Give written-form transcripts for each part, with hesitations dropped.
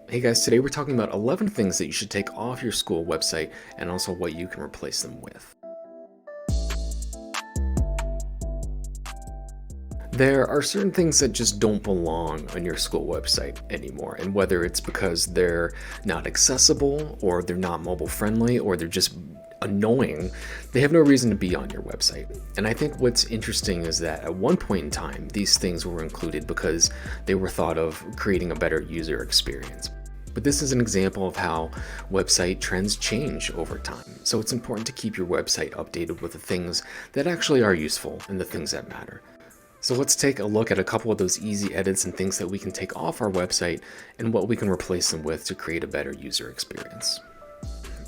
Hey guys, today we're talking about 11 things that you should take off your school website and also what you can replace them with. There are certain things that just don't belong on your school website anymore, and whether it's because they're not accessible, or they're not mobile friendly, or they're just annoying, they have no reason to be on your website. And I think what's interesting is that at one point in time, these things were included because they were thought of creating a better user experience. But this is an example of how website trends change over time. So it's important to keep your website updated with the things that actually are useful and the things that matter. So let's take a look at a couple of those easy edits and things that we can take off our website and what we can replace them with to create a better user experience.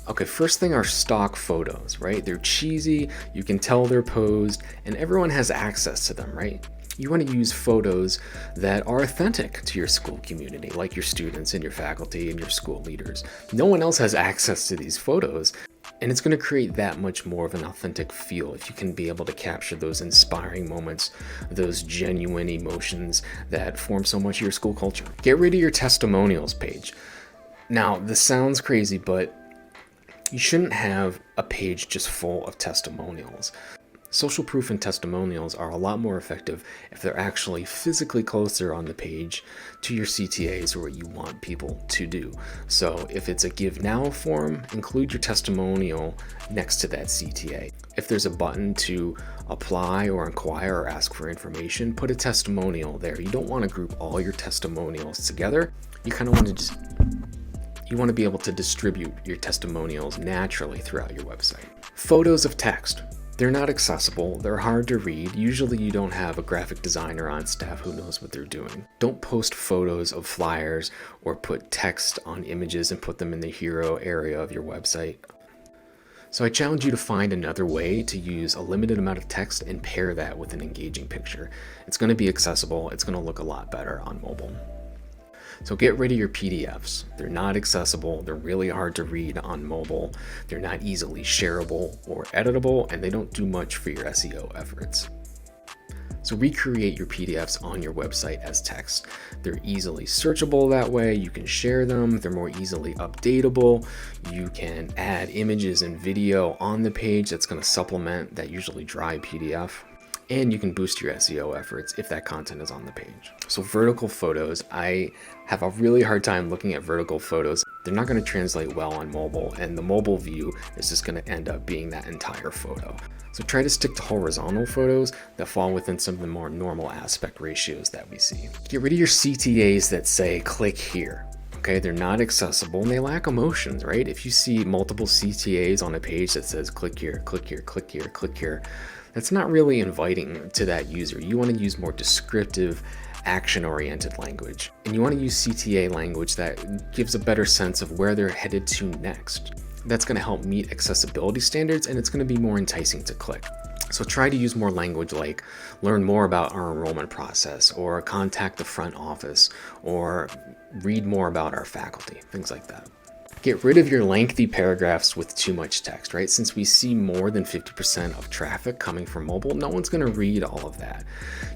Okay, first thing are stock photos, right? They're cheesy, you can tell they're posed, and everyone has access to them, right? You want to use photos that are authentic to your school community, like your students and your faculty and your school leaders. No one else has access to these photos, and it's going to create that much more of an authentic feel if you can be able to capture those inspiring moments, those genuine emotions that form so much of your school culture. Get rid of your testimonials page. Now, this sounds crazy, but you shouldn't have a page just full of testimonials. Social proof and testimonials are a lot more effective if they're actually physically closer on the page to your CTAs or what you want people to do. So if it's a give now form, include your testimonial next to that CTA. If there's a button to apply or inquire or ask for information, put a testimonial there. You don't want to group all your testimonials together. You kind of want to be able to distribute your testimonials naturally throughout your website. Photos of text. They're not accessible, they're hard to read. Usually you don't have a graphic designer on staff who knows what they're doing. Don't post photos of flyers or put text on images and put them in the hero area of your website. So I challenge you to find another way to use a limited amount of text and pair that with an engaging picture. It's going to be accessible, it's going to look a lot better on mobile. So get rid of your PDFs. They're not accessible, they're really hard to read on mobile, they're not easily shareable or editable, and they don't do much for your SEO efforts. So recreate your PDFs on your website as text. They're easily searchable that way, you can share them, they're more easily updatable, you can add images and video on the page that's going to supplement that usually dry PDF. And you can boost your SEO efforts if that content is on the page. So vertical photos, I have a really hard time looking at vertical photos. They're not going to translate well on mobile, and the mobile view is just going to end up being that entire photo. So try to stick to horizontal photos that fall within some of the more normal aspect ratios that we see. Get rid of your CTAs that say click here. Okay, they're not accessible and they lack emotions, right? If you see multiple CTAs on a page that says click here, click here, click here, click here, that's not really inviting to that user. You want to use more descriptive, action-oriented language. And you want to use CTA language that gives a better sense of where they're headed to next. That's going to help meet accessibility standards, and it's going to be more enticing to click. So try to use more language like learn more about our enrollment process, or contact the front office, or read more about our faculty, things like that. Get rid of your lengthy paragraphs with too much text, right? Since we see more than 50% of traffic coming from mobile, no one's going to read all of that.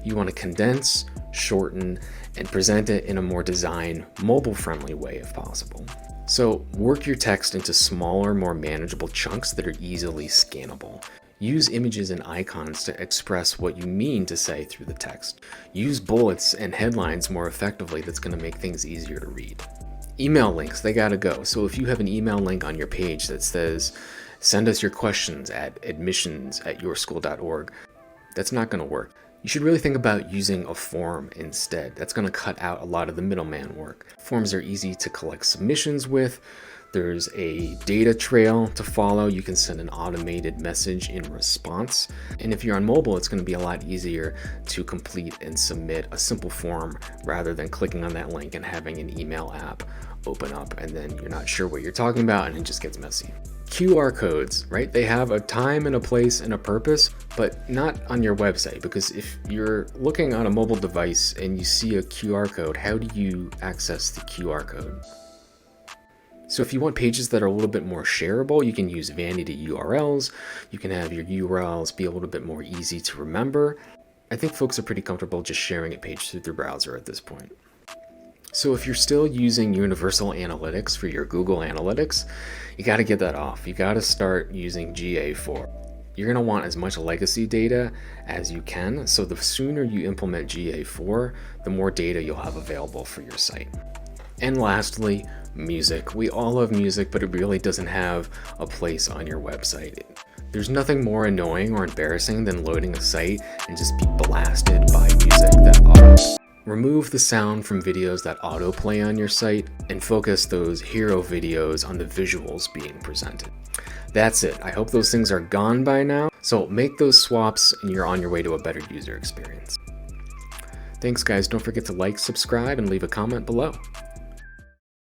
You want to condense, shorten, and present it in a more design, mobile-friendly way if possible. So work your text into smaller, more manageable chunks that are easily scannable. Use images and icons to express what you mean to say through the text. Use bullets and headlines more effectively. That's going to make things easier to read. Email links, they gotta go. So if you have an email link on your page that says, send us your questions at admissions@yourschool.org, that's not gonna work. You should really think about using a form instead. That's gonna cut out a lot of the middleman work. Forms are easy to collect submissions with. There's a data trail to follow. You can send an automated message in response. And if you're on mobile, it's going to be a lot easier to complete and submit a simple form rather than clicking on that link and having an email app open up and then you're not sure what you're talking about and it just gets messy. QR codes, right? They have a time and a place and a purpose, but not on your website, because if you're looking on a mobile device and you see a QR code, how do you access the QR code? So if you want pages that are a little bit more shareable, you can use vanity URLs. You can have your URLs be a little bit more easy to remember. I think folks are pretty comfortable just sharing a page through their browser at this point. So if you're still using Universal Analytics for your Google Analytics, you got to get that off. You got to start using GA4. You're going to want as much legacy data as you can, so the sooner you implement GA4, the more data you'll have available for your site. And lastly, music. We all love music, but it really doesn't have a place on your website. There's nothing more annoying or embarrassing than loading a site and just be blasted by music that auto. Remove the sound from videos that autoplay on your site and focus those hero videos on the visuals being presented. That's it. I hope those things are gone by now. So make those swaps and you're on your way to a better user experience. Thanks guys. Don't forget to like, subscribe, and leave a comment below.